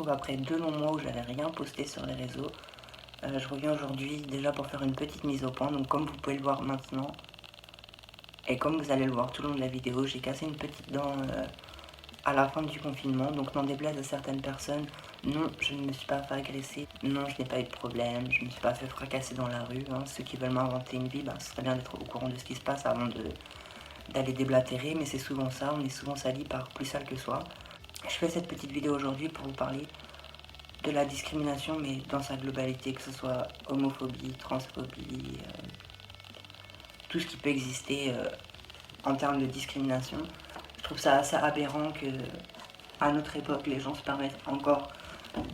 retrouve après 2 longs mois où j'avais rien posté sur les réseaux. Je reviens aujourd'hui déjà pour faire une petite mise au point. Donc comme vous pouvez le voir maintenant, et comme vous allez le voir tout le long de la vidéo, j'ai cassé une petite dent à la fin du confinement. Donc n'en déplaise à certaines personnes, non, je ne me suis pas fait agresser, non, je n'ai pas eu de problème, je ne me suis pas fait fracasser dans la rue. Ceux qui veulent m'inventer une vie, ce serait bien d'être au courant de ce qui se passe avant d'aller déblatérer, mais c'est souvent ça, on est souvent sali par plus sale que soi. Je fais cette petite vidéo aujourd'hui pour vous parler de la discrimination, mais dans sa globalité, que ce soit homophobie, transphobie, tout ce qui peut exister en termes de discrimination. Je trouve ça assez aberrant que, à notre époque, les gens se permettent encore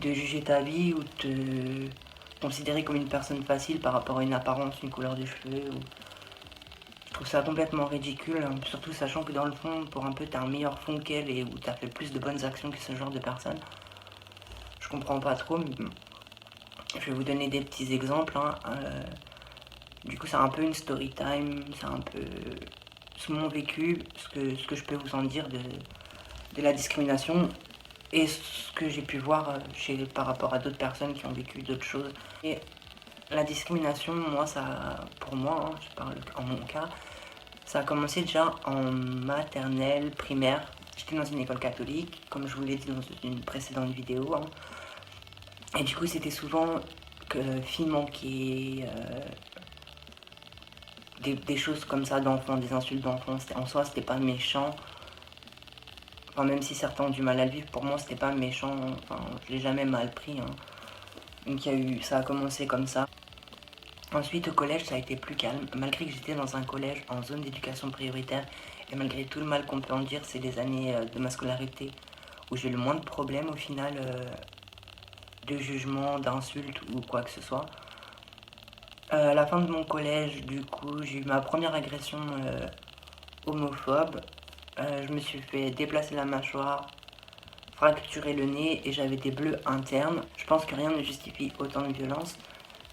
de juger ta vie ou de te considérer comme une personne facile par rapport à une apparence, une couleur de cheveux. Je trouve ça complètement ridicule, surtout sachant que dans le fond, pour un peu, t'as un meilleur fond qu'elle et où t'as fait plus de bonnes actions que ce genre de personnes. Je comprends pas trop, mais je vais vous donner des petits exemples. Du coup, c'est un peu une story time, c'est un peu mon vécu, ce que je peux vous en dire de la discrimination et ce que j'ai pu voir par rapport à d'autres personnes qui ont vécu d'autres choses. Et la discrimination, moi, pour moi, je parle en mon cas, ça a commencé déjà en maternelle, primaire. J'étais dans une école catholique, comme je vous l'ai dit dans une précédente vidéo. Et du coup, c'était souvent que filles manquées, des choses comme ça d'enfants, des insultes d'enfants. En soi, c'était pas méchant. Enfin, même si certains ont du mal à le vivre, pour moi, c'était pas méchant. Enfin, je l'ai jamais mal pris. Donc, ça a commencé comme ça. Ensuite, au collège, ça a été plus calme. Malgré que j'étais dans un collège en zone d'éducation prioritaire, et malgré tout le mal qu'on peut en dire, c'est les années de ma scolarité où j'ai eu le moins de problèmes au final de jugement, d'insultes ou quoi que ce soit. À la fin de mon collège, du coup, j'ai eu ma première agression homophobe. Je me suis fait déplacer la mâchoire, fracturer le nez et j'avais des bleus internes. Je pense que rien ne justifie autant de violence.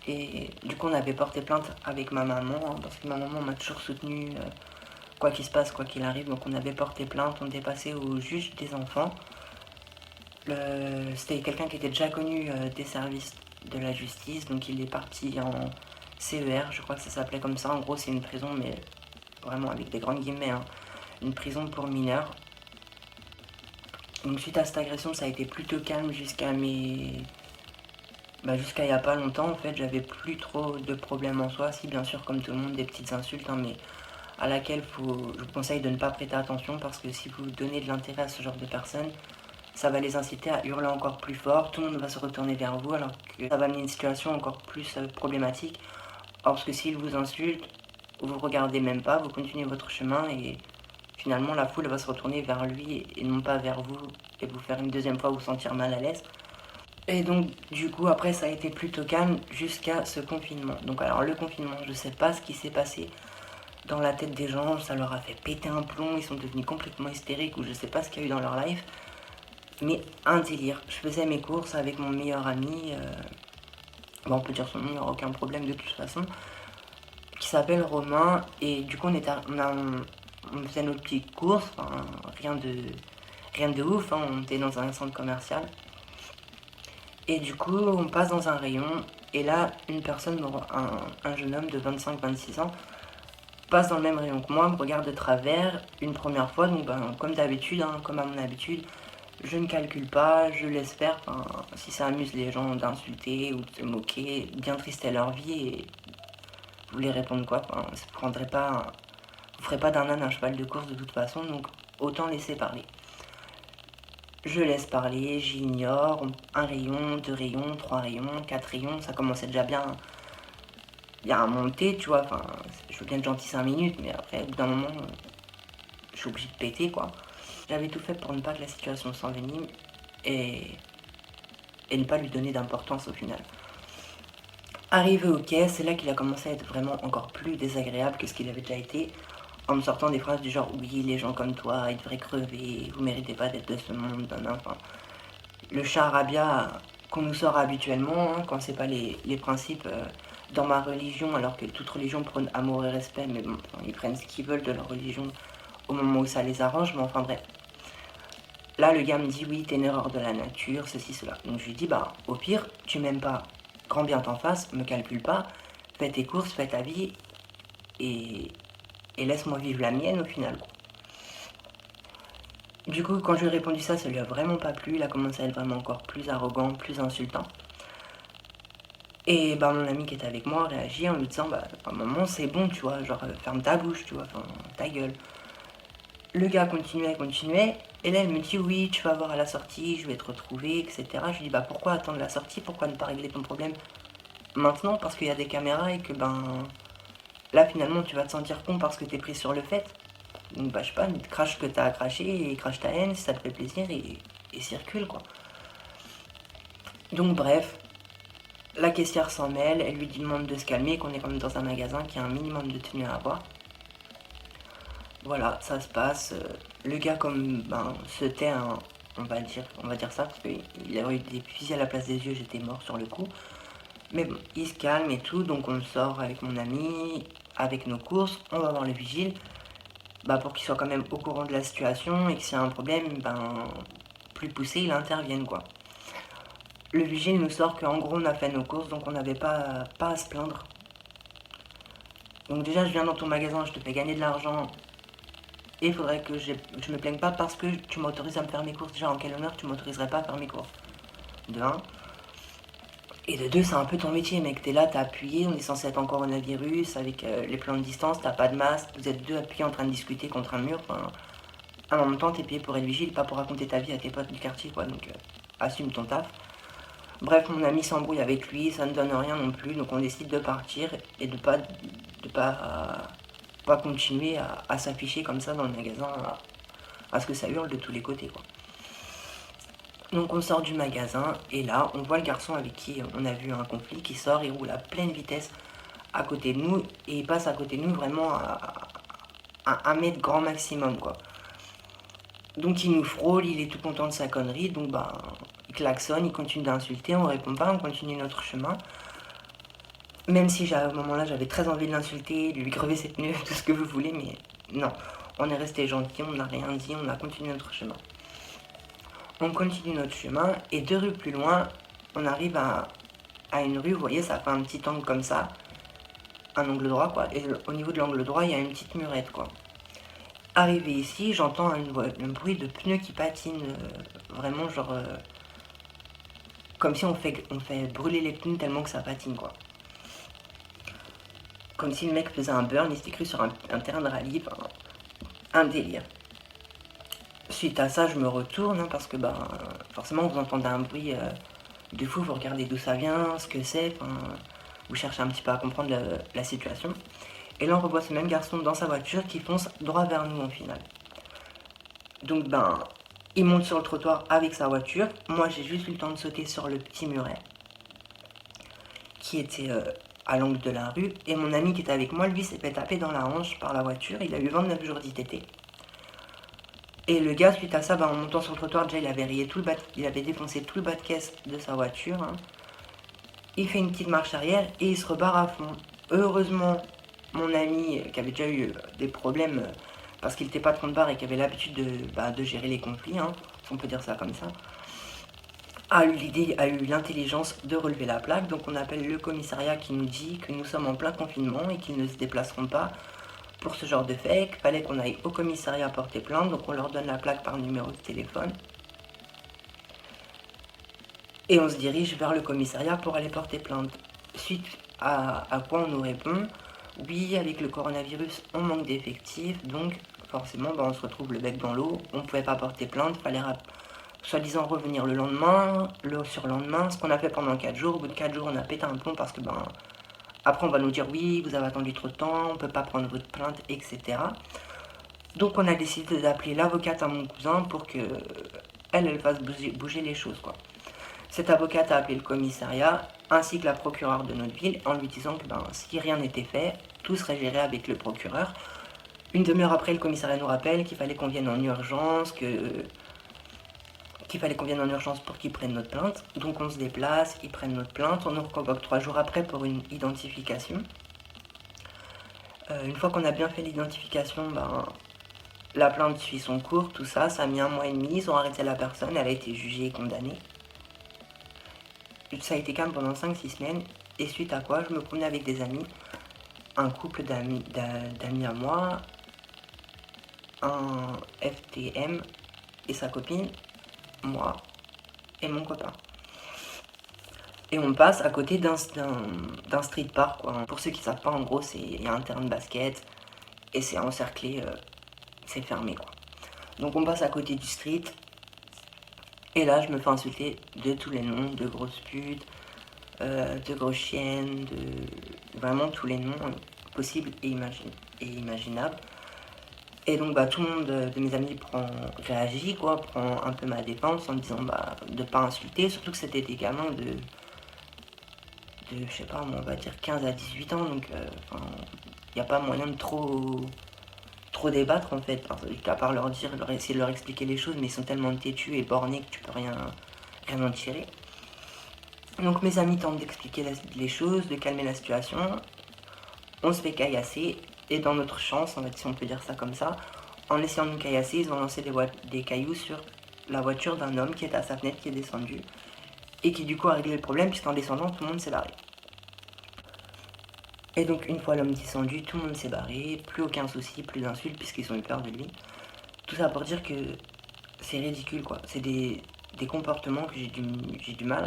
Et du coup, on avait porté plainte avec ma maman, parce que ma maman m'a toujours soutenu, quoi qu'il se passe, quoi qu'il arrive. Donc on avait porté plainte, on était passé au juge des enfants. C'était quelqu'un qui était déjà connu des services de la justice, donc il est parti en CER, je crois que ça s'appelait comme ça. En gros, c'est une prison, mais vraiment avec des grandes guillemets, une prison pour mineurs. Donc suite à cette agression, ça a été plutôt calme jusqu'à jusqu'à il y a pas longtemps. En fait, j'avais plus trop de problèmes en soi, si bien sûr comme tout le monde des petites insultes, mais à laquelle je vous conseille de ne pas prêter attention, parce que si vous donnez de l'intérêt à ce genre de personnes, ça va les inciter à hurler encore plus fort, tout le monde va se retourner vers vous, alors que ça va amener une situation encore plus problématique. Parce que s'ils vous insultent, vous regardez même pas, vous continuez votre chemin et finalement la foule va se retourner vers lui et non pas vers vous et vous faire une deuxième fois vous sentir mal à l'aise. Et donc du coup après ça a été plutôt calme jusqu'à ce confinement. Donc alors le confinement, je sais pas ce qui s'est passé dans la tête des gens, ça leur a fait péter un plomb, ils sont devenus complètement hystériques ou je sais pas ce qu'il y a eu dans leur life. Mais un délire, je faisais mes courses avec mon meilleur ami, on peut dire son nom, il n'y aura aucun problème de toute façon, qui s'appelle Romain, et du coup on faisait nos petites courses, rien de ouf, on était dans un centre commercial. Et du coup, on passe dans un rayon, et là, une personne, un jeune homme de 25-26 ans, passe dans le même rayon que moi, me regarde de travers une première fois, donc comme d'habitude, comme à mon habitude, je ne calcule pas, je laisse faire, si ça amuse les gens d'insulter ou de se moquer, bien triste à leur vie, et vous voulez répondre quoi, vous ferez pas d'un âne un cheval de course de toute façon, donc autant laisser parler. Je laisse parler, j'ignore, un rayon, 2 rayons, 3 rayons, 4 rayons, ça commençait déjà bien à monter, tu vois, je veux bien être gentil 5 minutes, mais après, au bout d'un moment, je suis obligé de péter, quoi. J'avais tout fait pour ne pas que la situation s'envenime et ne pas lui donner d'importance au final. Arrivé au quai, c'est là qu'il a commencé à être vraiment encore plus désagréable que ce qu'il avait déjà été, en me sortant des phrases du genre « oui, les gens comme toi, ils devraient crever, vous méritez pas d'être de ce monde », le charabia qu'on nous sort habituellement, quand c'est pas les principes dans ma religion, alors que toute religion prône amour et respect, mais bon, ils prennent ce qu'ils veulent de leur religion au moment où ça les arrange, mais enfin bref. Là, le gars me dit, oui, t'es une erreur de la nature, ceci, cela. Donc je lui dis, bah, au pire, tu m'aimes pas, grand bien t'en face, me calcule pas, fais tes courses, fais ta vie, et, laisse-moi vivre la mienne au final. Du coup, quand je lui ai répondu ça lui a vraiment pas plu, il a commencé à être vraiment encore plus arrogant, plus insultant. Et bah mon ami qui était avec moi a réagi en lui disant, bah, maman, c'est bon, tu vois, genre, ferme ta bouche, tu vois, enfin, ta gueule. Le gars continuait, et là elle me dit, oui, tu vas voir à la sortie, je vais te retrouver, etc. Je lui dis, bah pourquoi attendre la sortie, pourquoi ne pas régler ton problème maintenant, parce qu'il y a des caméras et que là finalement tu vas te sentir con parce que t'es pris sur le fait. Donc bah je sais pas, crache ce que t'as à cracher et crache ta haine si ça te fait plaisir et circule quoi. Donc bref, la caissière s'en mêle, elle lui demande de se calmer, qu'on est quand même dans un magasin qui a un minimum de tenue à avoir. Voilà, ça se passe. Le gars comme se tait, on va dire ça, parce qu'il a eu des fusils à la place des yeux, j'étais mort sur le coup. Mais bon, il se calme et tout, donc on sort avec mon ami, avec nos courses, on va voir le vigile, pour qu'il soit quand même au courant de la situation et que s'il y a un problème, plus poussé, il intervienne quoi. Le vigile nous sort qu'en gros on a fait nos courses, donc on n'avait pas à se plaindre. Donc déjà je viens dans ton magasin, je te fais gagner de l'argent, et il faudrait que je me plaigne pas parce que tu m'autorises à me faire mes courses. Déjà en quel honneur tu m'autoriserais pas à faire mes courses? De 1. Et de 2, c'est un peu ton métier, mec. T'es là, t'as appuyé, on est censé être en coronavirus, avec les plans de distance, t'as pas de masque, vous êtes deux appuyés en train de discuter contre un mur. En même temps, t'es payé pour être vigile, pas pour raconter ta vie à tes potes du quartier, quoi. Donc, assume ton taf. Bref, mon ami s'embrouille avec lui, ça ne donne rien non plus, donc on décide de partir et de pas continuer à s'afficher comme ça dans le magasin, à ce que ça hurle de tous les côtés, quoi. Donc on sort du magasin et là on voit le garçon avec qui on a vu un conflit qui sort, il roule à pleine vitesse à côté de nous et il passe à côté de nous vraiment à 1 mètre grand maximum quoi. Donc il nous frôle, il est tout content de sa connerie, donc il klaxonne, il continue d'insulter, on répond pas, on continue notre chemin. Même si à ce moment-là j'avais très envie de l'insulter, de lui crever ses pneus, tout ce que vous voulez, mais non, on est resté gentil, on n'a rien dit, on a continué notre chemin. On continue notre chemin et 2 rues plus loin, on arrive à une rue, vous voyez, ça fait un petit angle comme ça, un angle droit quoi, et au niveau de l'angle droit, il y a une petite murette quoi. Arrivé ici, j'entends un bruit de pneus qui patinent, vraiment genre, comme si on fait brûler les pneus tellement que ça patine quoi. Comme si le mec faisait un burn, il s'était cru sur un terrain de rallye, un délire. Suite à ça, je me retourne, parce que forcément vous entendez un bruit de fou, vous regardez d'où ça vient, ce que c'est, vous cherchez un petit peu à comprendre la situation. Et là on revoit ce même garçon dans sa voiture qui fonce droit vers nous en final. Donc il monte sur le trottoir avec sa voiture, moi j'ai juste eu le temps de sauter sur le petit muret qui était à l'angle de la rue, et mon ami qui était avec moi, lui s'est fait taper dans la hanche par la voiture, il a eu 29 jours d'ITT. Et le gars, suite à ça, en montant sur le trottoir, déjà il avait rayé il avait défoncé tout le bas de caisse de sa voiture. Il fait une petite marche arrière et il se rebarre à fond. Heureusement, mon ami, qui avait déjà eu des problèmes parce qu'il n'était pas de compte-barre et qui avait l'habitude de gérer les conflits, si on peut dire ça comme ça, a eu l'intelligence de relever la plaque. Donc on appelle le commissariat qui nous dit que nous sommes en plein confinement et qu'ils ne se déplaceront pas pour ce genre de fait, qu'il fallait qu'on aille au commissariat porter plainte, donc on leur donne la plaque par numéro de téléphone. Et on se dirige vers le commissariat pour aller porter plainte. Suite à quoi on nous répond, oui, avec le coronavirus, on manque d'effectifs, donc forcément, on se retrouve le bec dans l'eau, on ne pouvait pas porter plainte, fallait soi-disant revenir le lendemain, le surlendemain, ce qu'on a fait pendant 4 jours. Au bout de 4 jours, on a pété un plomb parce que après, on va nous dire oui, vous avez attendu trop de temps, on ne peut pas prendre votre plainte, etc. Donc, on a décidé d'appeler l'avocate à mon cousin pour que elle fasse bouger les choses, quoi. Cette avocate a appelé le commissariat ainsi que la procureure de notre ville en lui disant que si rien n'était fait, tout serait géré avec le procureur. Une demi-heure après, le commissariat nous rappelle qu'il fallait qu'on vienne en urgence, pour qu'ils prennent notre plainte. Donc on se déplace, ils prennent notre plainte, on nous reconvoque 3 jours après pour une identification. Une fois qu'on a bien fait l'identification, La plainte suit son cours, tout ça, ça a mis 1 mois et demi, ils ont arrêté la personne, elle a été jugée et condamnée. Ça a été calme pendant 5-6 semaines, et suite à quoi je me promenais avec des amis, un couple d'amis à moi, un FTM et sa copine, moi et mon copain. Et on passe à côté d'un street park, quoi. Pour ceux qui savent pas, en gros, il y a un terrain de basket, et c'est encerclé, c'est fermé, quoi. Donc on passe à côté du street, et là je me fais insulter de tous les noms, de grosses putes, de grosses chiennes, de vraiment tous les noms possibles et imaginables. Et donc tout le monde de mes amis réagit, quoi, prend un peu ma défense en me disant de pas insulter, surtout que c'était des gamins de je sais pas, on va dire 15 à 18 ans, donc il n'y a pas moyen de trop débattre en fait, à part leur dire, essayer de leur expliquer les choses, mais ils sont tellement têtus et bornés que tu peux rien en tirer. Donc mes amis tentent d'expliquer les choses, de calmer la situation, on se fait caillasser, et dans notre chance, en fait, si on peut dire ça comme ça, en essayant de nous caillasser, ils ont lancé des cailloux sur la voiture d'un homme qui était à sa fenêtre, qui est descendu, et qui du coup a réglé le problème, puisqu'en descendant, tout le monde s'est barré. Et donc une fois l'homme descendu, tout le monde s'est barré, plus aucun souci, plus d'insultes, puisqu'ils ont eu peur de lui. Tout ça pour dire que c'est ridicule, quoi. C'est des comportements que j'ai du mal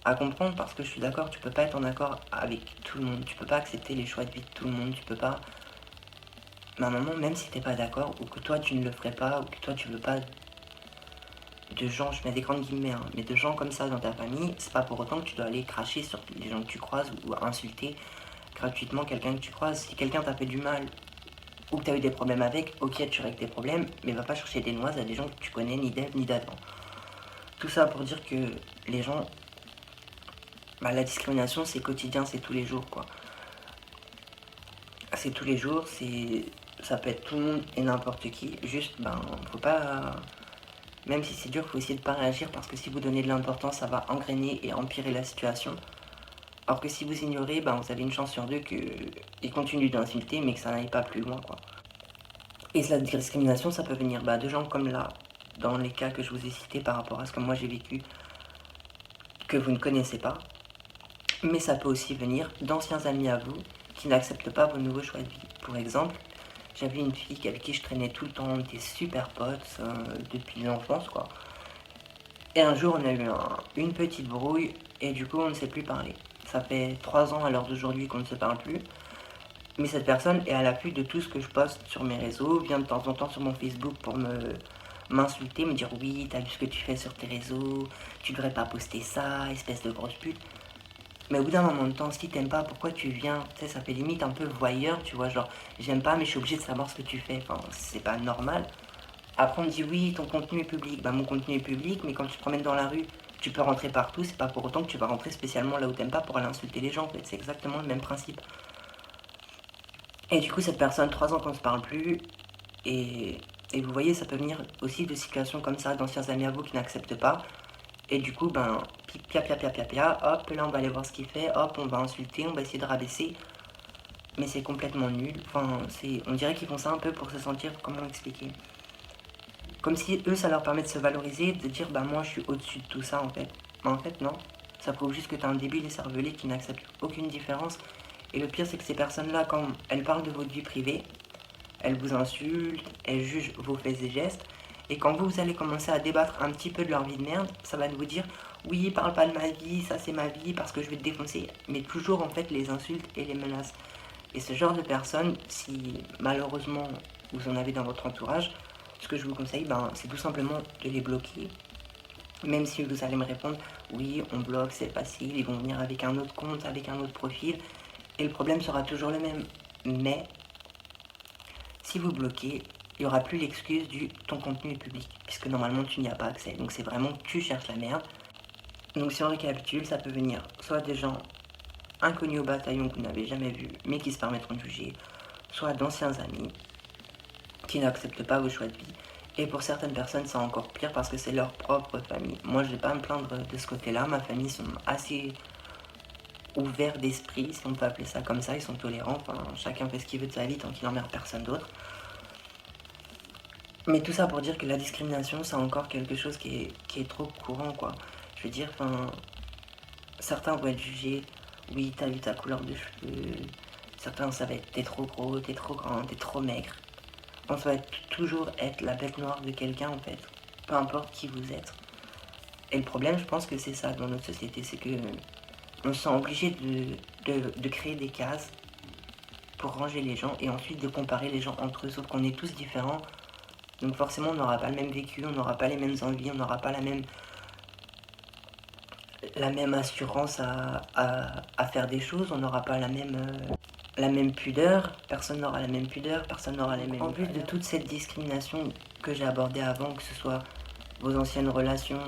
à comprendre, parce que je suis d'accord, tu peux pas être en accord avec tout le monde, tu peux pas accepter les choix de vie de tout le monde, tu peux pas... Mais à un moment, même si t'es pas d'accord, ou que toi tu ne le ferais pas, ou que toi tu veux pas de gens, je mets des grandes guillemets, hein, mais de gens comme ça dans ta famille, c'est pas pour autant que tu dois aller cracher sur les gens que tu croises, ou insulter gratuitement quelqu'un que tu croises. Si quelqu'un t'a fait du mal, ou que t'as eu des problèmes avec, ok, tu règles tes problèmes, mais va pas chercher des noises à des gens que tu connais ni d'Ève ni d'Adam. Tout ça pour dire que les gens... la discrimination, c'est quotidien, c'est tous les jours, quoi. C'est tous les jours, ça peut être tout le monde et n'importe qui. Juste, faut pas... Même si c'est dur, faut essayer de pas réagir, parce que si vous donnez de l'importance, ça va engrainer et empirer la situation. Alors que si vous ignorez, vous avez une chance sur deux qu'ils continuent d'insulter, mais que ça n'aille pas plus loin, quoi. Et la discrimination, ça peut venir de gens comme là, dans les cas que je vous ai cités par rapport à ce que moi j'ai vécu, que vous ne connaissez pas. Mais ça peut aussi venir d'anciens amis à vous qui n'acceptent pas vos nouveaux choix de vie. Pour exemple, j'avais une fille avec qui je traînais tout le temps, on était super potes depuis l'enfance, quoi. Et un jour, on a eu une petite brouille, et du coup, on ne s'est plus parlé. Ça fait 3 ans à l'heure d'aujourd'hui qu'on ne se parle plus. Mais cette personne est à l'affût de tout ce que je poste sur mes réseaux, vient de temps en temps sur mon Facebook pour m'insulter, me dire oui, t'as vu ce que tu fais sur tes réseaux, tu devrais pas poster ça, espèce de grosse pute. Mais au bout d'un moment de temps, si t'aimes pas, pourquoi tu viens? Tu sais, ça fait limite un peu voyeur, tu vois, genre, j'aime pas, mais je suis obligé de savoir ce que tu fais. Enfin, c'est pas normal. Après, on me dit, oui, ton contenu est public. Mon contenu est public, mais quand tu te promènes dans la rue, tu peux rentrer partout, c'est pas pour autant que tu vas rentrer spécialement là où t'aimes pas pour aller insulter les gens, en fait. C'est exactement le même principe. Et du coup, cette personne, 3 ans qu'on ne se parle plus, et vous voyez, ça peut venir aussi de situations comme ça, d'anciens amis à vous qui n'acceptent pas. Et du coup, pia, pia, pia, pia, pia, hop, là on va aller voir ce qu'il fait, hop, on va insulter, on va essayer de rabaisser. Mais c'est complètement nul. On dirait qu'ils font ça un peu pour se sentir, comment expliquer, comme si eux, ça leur permet de se valoriser, de dire, moi je suis au-dessus de tout ça en fait. Mais en fait, non. Ça prouve juste que t'es un débile et cervelé qui n'accepte aucune différence. Et le pire, c'est que ces personnes-là, quand elles parlent de votre vie privée, elles vous insultent, elles jugent vos faits et gestes. Et quand vous allez commencer à débattre un petit peu de leur vie de merde, ça va vous dire oui, parle pas de ma vie, ça c'est ma vie parce que je vais te défoncer. Mais toujours en fait les insultes et les menaces. Et ce genre de personnes, si malheureusement vous en avez dans votre entourage, ce que je vous conseille, c'est tout simplement de les bloquer. Même si vous allez me répondre oui, on bloque, c'est facile, ils vont venir avec un autre compte, avec un autre profil, et le problème sera toujours le même. Mais si vous bloquez, il n'y aura plus l'excuse du ton contenu est public, puisque normalement tu n'y as pas accès. Donc c'est vraiment que tu cherches la merde. Donc si on récapitule, ça peut venir soit des gens inconnus au bataillon que vous n'avez jamais vus, mais qui se permettront de juger, soit d'anciens amis qui n'acceptent pas vos choix de vie. Et pour certaines personnes, c'est encore pire parce que c'est leur propre famille. Moi, je ne vais pas me plaindre de ce côté-là. Ma famille sont assez ouverts d'esprit, si on peut appeler ça comme ça. Ils sont tolérants. Chacun fait ce qu'il veut de sa vie tant qu'il n'emmerde personne d'autre. Mais tout ça pour dire que la discrimination, c'est encore quelque chose qui est trop courant, quoi. Je veux dire, enfin, certains vont être jugés, oui, t'as vu ta couleur de cheveux. Certains, ça va être, t'es trop gros, t'es trop grand, t'es trop maigre. On va toujours être la bête noire de quelqu'un, en fait. Peu importe qui vous êtes. Et le problème, je pense que c'est ça dans notre société, c'est que on se sent obligé de créer des cases pour ranger les gens et ensuite de comparer les gens entre eux, sauf qu'on est tous différents. Donc forcément, on n'aura pas le même vécu, on n'aura pas les mêmes envies, on n'aura pas la même assurance à faire des choses, on n'aura pas la même pudeur, personne n'aura la même pudeur, personne n'aura les mêmes... En plus de toute cette discrimination que j'ai abordée avant, que ce soit vos anciennes relations,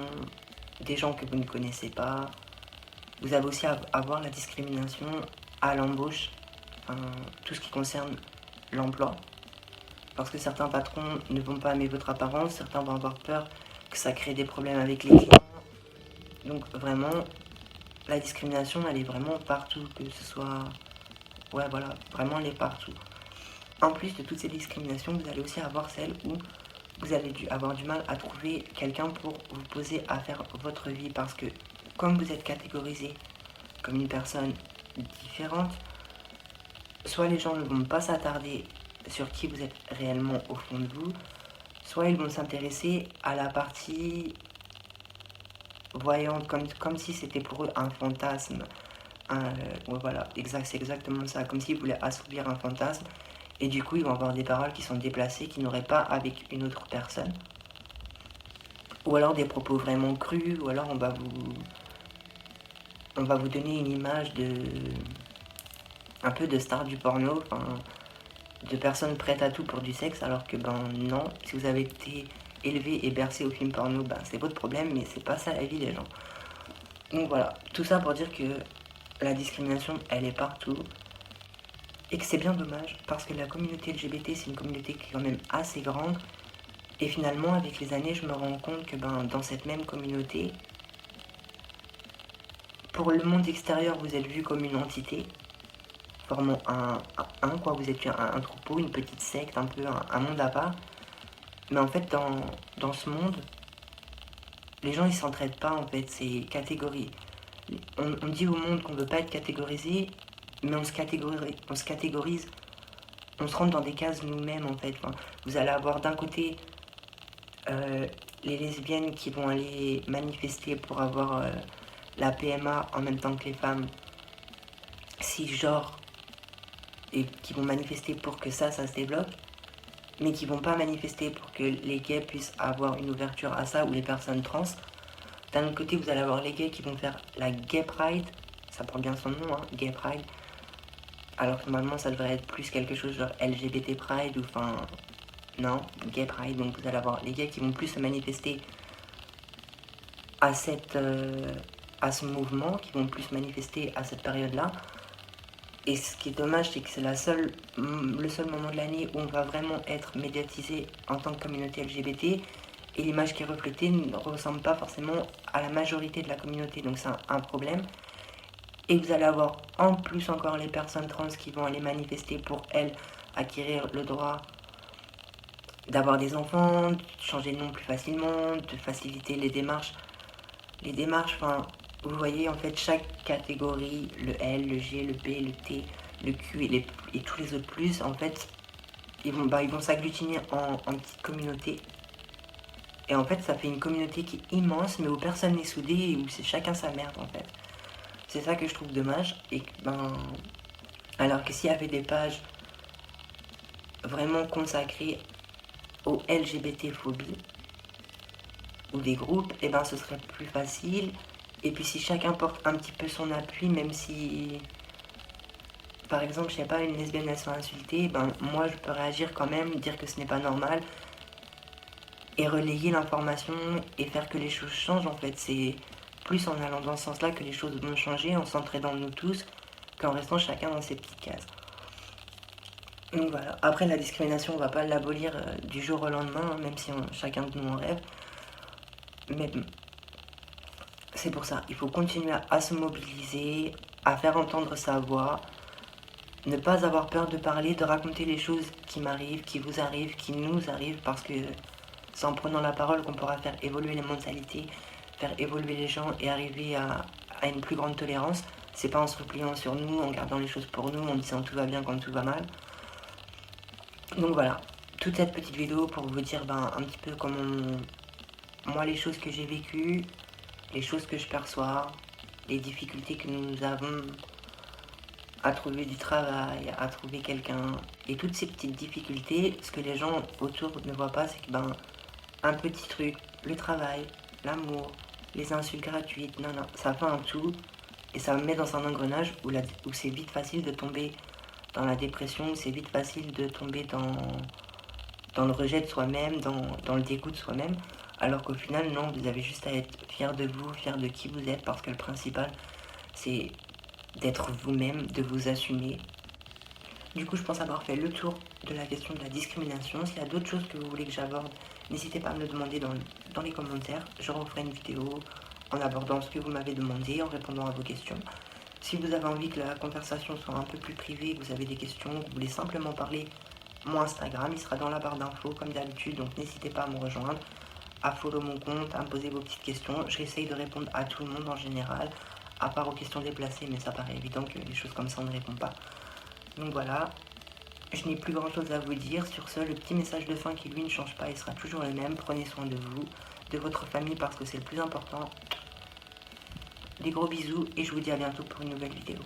des gens que vous ne connaissez pas, vous avez aussi à avoir la discrimination à l'embauche, enfin, tout ce qui concerne l'emploi. Parce que certains patrons ne vont pas aimer votre apparence, certains vont avoir peur que ça crée des problèmes avec les clients. Donc vraiment, la discrimination, elle est vraiment partout, que ce soit... Ouais, voilà, vraiment, elle est partout. En plus de toutes ces discriminations, vous allez aussi avoir celle où vous allez avoir du mal à trouver quelqu'un pour vous poser à faire votre vie. Parce que comme vous êtes catégorisé comme une personne différente, soit les gens ne vont pas s'attarder sur qui vous êtes réellement au fond de vous, soit ils vont s'intéresser à la partie voyante, comme si c'était pour eux un fantasme. Ouais, voilà, c'est exactement ça, comme s'ils voulaient assouvir un fantasme, et du coup ils vont avoir des paroles qui sont déplacées, qui n'auraient pas avec une autre personne, ou alors des propos vraiment crus, ou alors on va vous donner une image de un peu de star du porno, enfin, de personnes prêtes à tout pour du sexe, alors que ben non, si vous avez été élevé et bercé au film porno, ben c'est votre problème, mais c'est pas ça la vie des gens. Donc voilà, tout ça pour dire que la discrimination, elle est partout, et que c'est bien dommage, parce que la communauté LGBT, c'est une communauté qui est quand même assez grande, et finalement, avec les années, je me rends compte que ben, dans cette même communauté, pour le monde extérieur, vous êtes vu comme une entité, formant quoi, vous êtes un troupeau, une petite secte, un peu un monde à part, mais en fait, dans ce monde, les gens, ils s'entraident pas, en fait, c'est catégorie. On dit au monde qu'on veut pas être catégorisé, mais on se catégorise, on se rentre dans des cases nous-mêmes, en fait. Enfin, vous allez avoir d'un côté euh, les lesbiennes qui vont aller manifester pour avoir la PMA en même temps que les femmes cisgenres et qui vont manifester pour que ça se débloque, mais qui vont pas manifester pour que les gays puissent avoir une ouverture à ça, ou les personnes trans. D'un autre côté, vous allez avoir les gays qui vont faire la Gay Pride, ça prend bien son nom, hein, Gay Pride, alors que normalement ça devrait être plus quelque chose genre LGBT Pride, ou enfin... Non, Gay Pride, donc vous allez avoir les gays qui vont plus se manifester à à ce mouvement, qui vont plus manifester à cette période-là. Et ce qui est dommage, c'est que c'est le seul moment de l'année où on va vraiment être médiatisé en tant que communauté LGBT, et l'image qui est reflétée ne ressemble pas forcément à la majorité de la communauté, donc c'est un problème. Et vous allez avoir en plus encore les personnes trans qui vont aller manifester pour elles acquérir le droit d'avoir des enfants, de changer de nom plus facilement, de faciliter les démarches. Enfin, vous voyez, en fait, chaque catégorie, le L, le G, le B, le T, le Q et tous les autres plus, en fait, ils vont s'agglutiner en petites communautés. Et en fait, ça fait une communauté qui est immense, mais où personne n'est soudé et où c'est chacun sa merde, en fait. C'est ça que je trouve dommage. Et alors que s'il y avait des pages vraiment consacrées aux LGBT-phobies, ou des groupes, et ben ce serait plus facile. Et puis si chacun porte un petit peu son appui, même si, par exemple, je sais pas, une lesbienne elle se fait insulter, ben moi je peux réagir quand même, dire que ce n'est pas normal, et relayer l'information, et faire que les choses changent, en fait. C'est plus en allant dans ce sens-là que les choses vont changer, en s'entraidant nous tous, qu'en restant chacun dans ses petites cases. Donc voilà. Après, la discrimination, on va pas l'abolir du jour au lendemain, hein, même si chacun de nous en rêve. Mais c'est pour ça, il faut continuer à se mobiliser, à faire entendre sa voix, ne pas avoir peur de parler, de raconter les choses qui m'arrivent, qui vous arrivent, qui nous arrivent, parce que c'est en prenant la parole qu'on pourra faire évoluer les mentalités, faire évoluer les gens et arriver à une plus grande tolérance. C'est pas en se repliant sur nous, en gardant les choses pour nous, en disant tout va bien quand tout va mal. Donc voilà, toute cette petite vidéo pour vous dire un petit peu comment moi les choses que j'ai vécues, les choses que je perçois, les difficultés que nous avons à trouver du travail, à trouver quelqu'un, et toutes ces petites difficultés, ce que les gens autour ne voient pas, c'est que un petit truc, le travail, l'amour, les insultes gratuites, non, ça fait un tout, et ça me met dans un engrenage où c'est vite facile de tomber dans la dépression, où c'est vite facile de tomber dans le rejet de soi-même, dans le dégoût de soi-même, alors qu'au final, non, vous avez juste à être fier de vous, fier de qui vous êtes, parce que le principal, c'est d'être vous-même, de vous assumer. Du coup, je pense avoir fait le tour de la question de la discrimination. S'il y a d'autres choses que vous voulez que j'aborde, n'hésitez pas à me le demander dans les commentaires. Je referai une vidéo en abordant ce que vous m'avez demandé, en répondant à vos questions. Si vous avez envie que la conversation soit un peu plus privée, vous avez des questions, vous voulez simplement parler, mon Instagram, il sera dans la barre d'infos comme d'habitude, donc n'hésitez pas à me rejoindre, à follow mon compte, à me poser vos petites questions. J'essaye de répondre à tout le monde en général, à part aux questions déplacées, mais ça paraît évident que les choses comme ça on ne répond pas. Donc voilà, je n'ai plus grand chose à vous dire. Sur ce, le petit message de fin qui lui ne change pas, il sera toujours le même. Prenez soin de vous, de votre famille parce que c'est le plus important. Des gros bisous et je vous dis à bientôt pour une nouvelle vidéo.